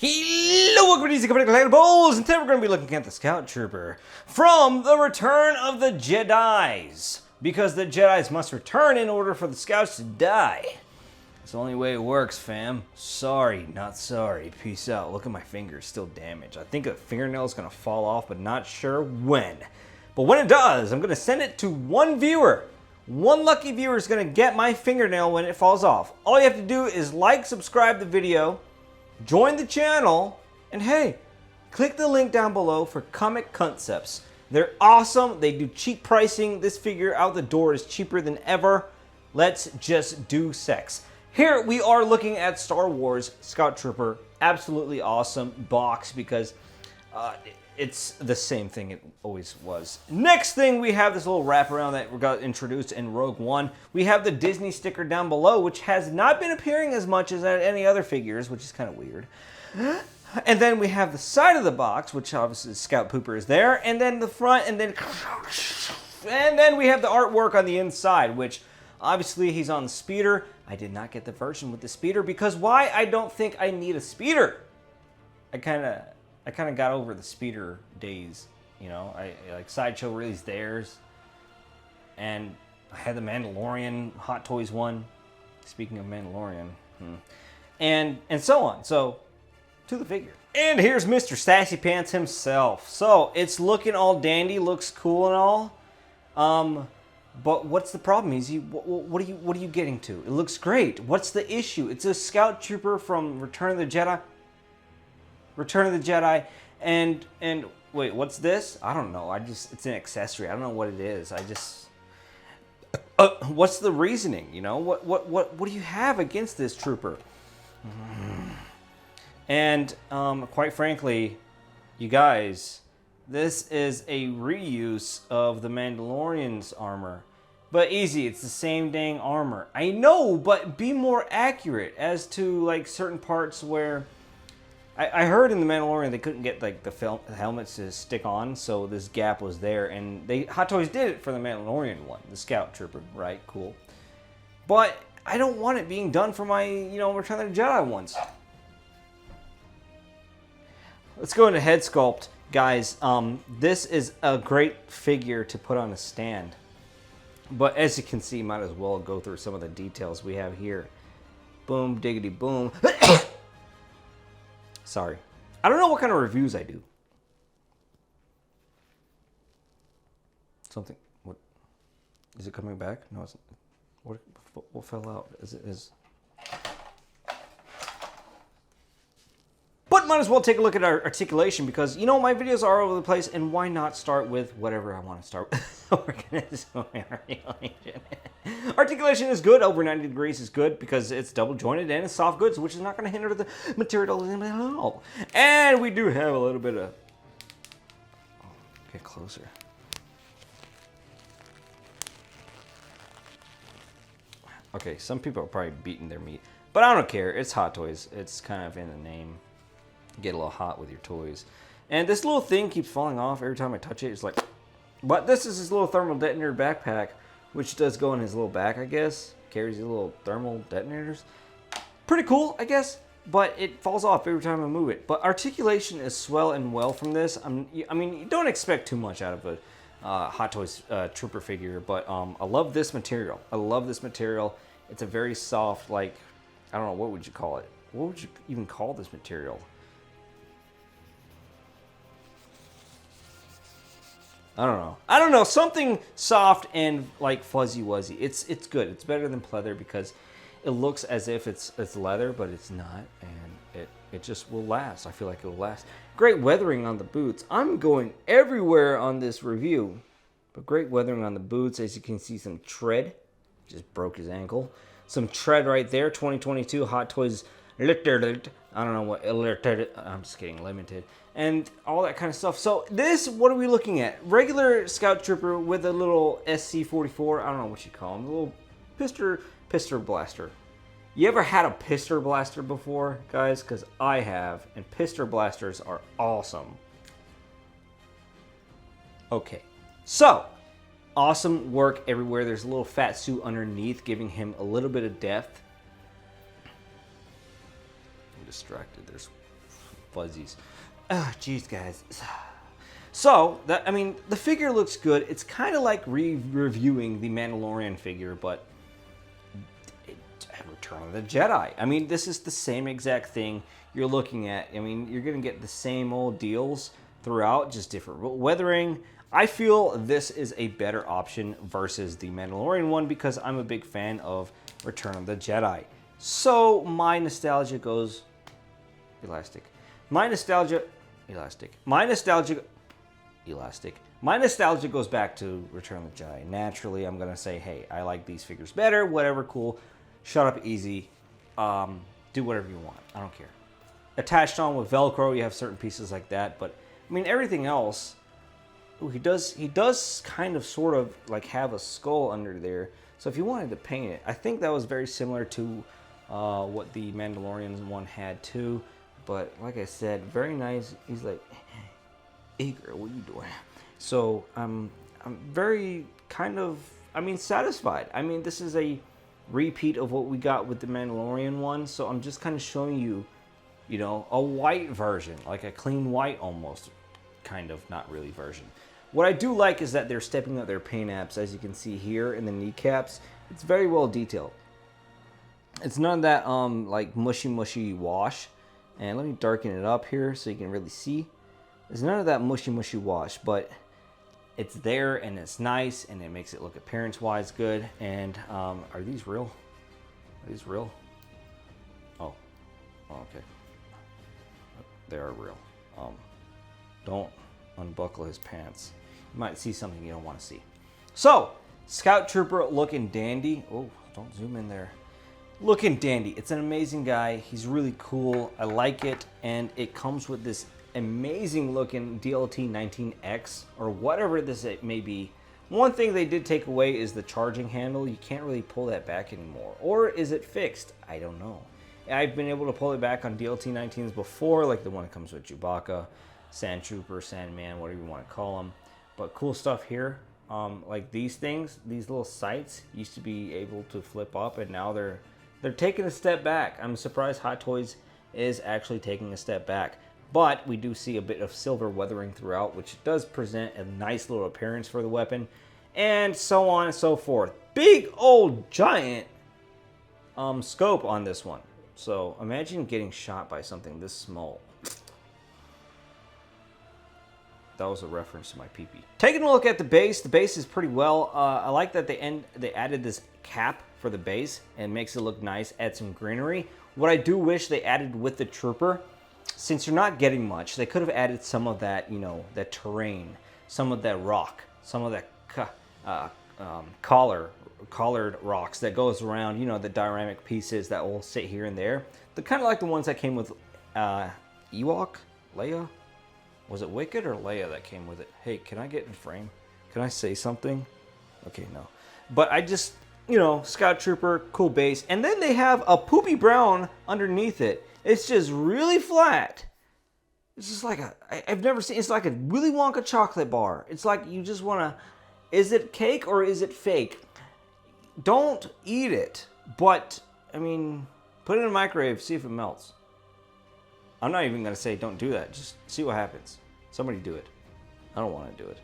Hello, welcome to Easy Company Collectibles, and today we're going to be looking at the Scout Trooper from the Return of the Jedis. Because the Jedis must return in order for the Scouts to die. It's the only way it works, fam. Sorry, not sorry. Peace out. Look at my fingers, still damaged. I think a fingernail is going to fall off, but not sure when. But when it does, I'm going to send it to one viewer. One lucky viewer is going to get my fingernail when it falls off. All you have to do is like, subscribe the video, join the channel, and hey, click the link down below for Comic Concepts. They're awesome. They do cheap pricing. This figure out the door is cheaper than ever. Let's just do sex. Here we are looking at Star Wars Scout Trooper. Absolutely awesome box because it's the same thing it always was. Next thing, we have this little wraparound that got introduced in Rogue One. We have the Disney sticker down below, which has not been appearing as much as any other figures, which is kind of weird. And then we have the side of the box, which obviously Scout Pooper is there, and then the front, and then we have the artwork on the inside, which obviously he's on the speeder. I did not get the version with the speeder because why? I don't think I need a speeder. I kind of got over the speeder days, you know. I like Sideshow released theirs, and I had the Mandalorian Hot Toys one. Speaking of Mandalorian, and so on. So to the figure. And here's Mr. Sassy Pants himself. So it's looking all dandy, looks cool and all. But what's the problem? What are you getting to? It looks great. What's the issue? It's a Scout Trooper from Return of the Jedi. Return of the Jedi, and wait, what's this? I don't know. It's an accessory. I don't know what it is. What's the reasoning? You know, what do you have against this trooper? And quite frankly, you guys, this is a reuse of the Mandalorian's armor. But easy, it's the same dang armor. I know, but be more accurate as to like certain parts where I heard in the Mandalorian they couldn't get like the helmets to stick on, so this gap was there, and Hot Toys did it for the Mandalorian one, the Scout Trooper, right? Cool. But I don't want it being done for my, Return of the Jedi ones. Let's go into head sculpt, guys. This is a great figure to put on a stand, but as you can see, might as well go through some of the details we have here. Boom, diggity, boom. Sorry. I don't know what kind of reviews I do. Something. What? Is it coming back? No, it's not. What fell out? But might as well take a look at our articulation because, my videos are all over the place, and why not start with whatever I want to start with. Articulation is good. Over 90 degrees is good because it's double jointed and it's soft goods, which is not going to hinder the material at all. And we do have a little bit of... Oh, get closer. Okay, some people are probably beating their meat, but I don't care. It's Hot Toys. It's kind of in the name. Get a little hot with your toys. And this little thing keeps falling off every time I touch it. It's like... But this is his little thermal detonator backpack, which does go in his little back, I guess. Carries these little thermal detonators. Pretty cool, I guess, but it falls off every time I move it. But articulation is swell and well from this. I mean, you don't expect too much out of a Hot Toys Trooper figure, but I love this material. I love this material. It's a very soft, like, I don't know, what would you call it? What would you even call this material? I don't know. Something soft and like fuzzy wuzzy. It's good. It's better than pleather because it looks as if it's leather, but it's not, and it just will last. I feel like it will last. Great weathering on the boots. I'm going everywhere on this review, but great weathering on the boots. As you can see, some tread. Just broke his ankle. Some tread right there. 2022 Hot Toys Limited. I don't know what limited. I'm just kidding. Limited. And all that kind of stuff. So this, what are we looking at? Regular Scout Trooper with a little SC-44. I don't know what you call them. A little pister blaster. You ever had a pister blaster before, guys? Because I have. And pister blasters are awesome. Okay. So, awesome work everywhere. There's a little fat suit underneath, giving him a little bit of depth. I'm distracted. There's fuzzies. Jeez, guys. So, I mean, the figure looks good. It's kind of like reviewing the Mandalorian figure, but Return of the Jedi. I mean, this is the same exact thing you're looking at. I mean, you're going to get the same old deals throughout, just different weathering. I feel this is a better option versus the Mandalorian one because I'm a big fan of Return of the Jedi. So, my nostalgia goes... Elastic. My nostalgia goes back to Return of the Jedi. Naturally, I'm going to say, hey, I like these figures better, whatever, cool. Shut up, easy. Do whatever you want. I don't care. Attached on with Velcro, you have certain pieces like that. But, I mean, everything else... Ooh, he does kind of sort of like have a skull under there. So if you wanted to paint it, I think that was very similar to what the Mandalorian one had too. But like I said, very nice. He's like, hey girl, what are you doing? So I'm very kind of, I mean, satisfied. I mean, this is a repeat of what we got with the Mandalorian one. So I'm just kind of showing you, you know, a white version, like a clean white almost, kind of, not really version. What I do like is that they're stepping up their paint apps, as you can see here in the kneecaps. It's very well detailed. It's none of that like mushy wash. And let me darken it up here so you can really see. There's none of that mushy wash, but it's there and it's nice and it makes it look appearance-wise good. And are these real? Are these real? Oh, okay. They are real. Don't unbuckle his pants. You might see something you don't want to see. So, Scout Trooper looking dandy. Oh, don't zoom in there. Looking dandy. It's an amazing guy. He's really cool. I like it. And it comes with this amazing looking DLT 19X or whatever this may be. One thing they did take away is the charging handle. You can't really pull that back anymore. Or is it fixed? I don't know. I've been able to pull it back on DLT 19s before, like the one that comes with Chewbacca, Sand Trooper, Sandman, whatever you want to call them. But cool stuff here. Like these things, these little sights used to be able to flip up, and now they're taking a step back. I'm surprised Hot Toys is actually taking a step back. But we do see a bit of silver weathering throughout, which does present a nice little appearance for the weapon. And so on and so forth. Big old giant scope on this one. So imagine getting shot by something this small. That was a reference to my pee-pee. Taking a look at the base is pretty well. I like that they added this cap for the base and makes it look nice, add some greenery. What I do wish they added with the Trooper, since you're not getting much, they could have added some of that, you know, that terrain, some of that rock, some of that collared rocks that goes around, you know, the dioramic pieces that will sit here and there. They're kind of like the ones that came with Ewok, Leia. Was it Wicked or Leia that came with it? Hey, can I get in frame? Can I say something? Okay, no. But I just, you know, Scout Trooper, cool base. And then they have a poopy brown underneath it. It's just really flat. It's just like I've never seen, it's like a Willy Wonka chocolate bar. It's like you just want to, is it cake or is it fake? Don't eat it. But, I mean, put it in the microwave, see if it melts. I'm not even going to say don't do that. Just see what happens. Somebody do it. I don't want to do it.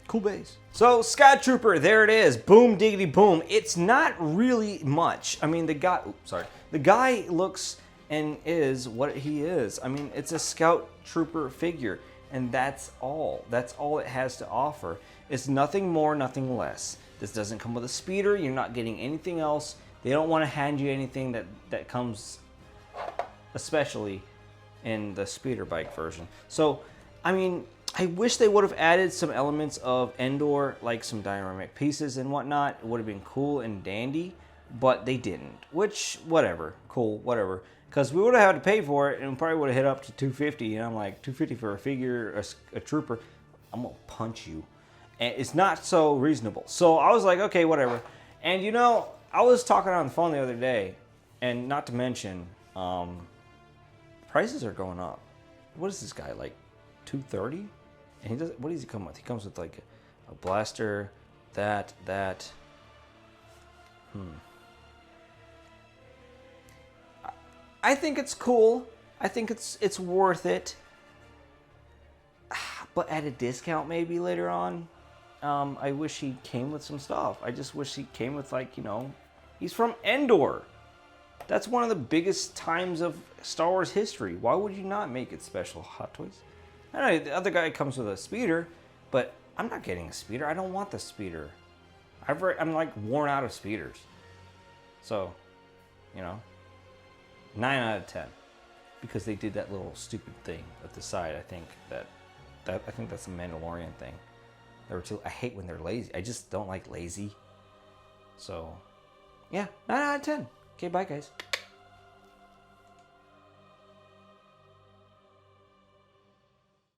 Cool base. So, Scout Trooper, there it is. Boom, diggity, boom. It's not really much. I mean, the guy looks and is what he is. I mean, it's a Scout Trooper figure, and that's all. That's all it has to offer. It's nothing more, nothing less. This doesn't come with a speeder. You're not getting anything else. They don't want to hand you anything that comes... especially in the speeder bike version. So, I mean, I wish they would have added some elements of Endor, like some dioramic pieces and whatnot. It would have been cool and dandy, but they didn't. Which, whatever, cool, whatever. Because we would have had to pay for it, and we probably would have hit up to $250. And I'm like, $250 for a figure, a trooper, I'm gonna punch you. And it's not so reasonable. So I was like, okay, whatever. And you know, I was talking on the phone the other day, and not to mention, prices are going up. What is this guy, like $230? And he does. What does he come with? He comes with like a blaster, that. I think it's cool. I think it's worth it. But at a discount maybe later on. I wish he came with some stuff. I just wish he came with, like, you know, he's from Endor. That's one of the biggest times of Star Wars history. Why would you not make it special, Hot Toys? I know the other guy comes with a speeder, but I'm not getting a speeder. I don't want the speeder. I'm like worn out of speeders. So, you know, 9 out of 10. Because they did that little stupid thing at the side. I think that's a Mandalorian thing. I hate when they're lazy. I just don't like lazy. So, yeah, 9 out of 10. Okay, bye guys.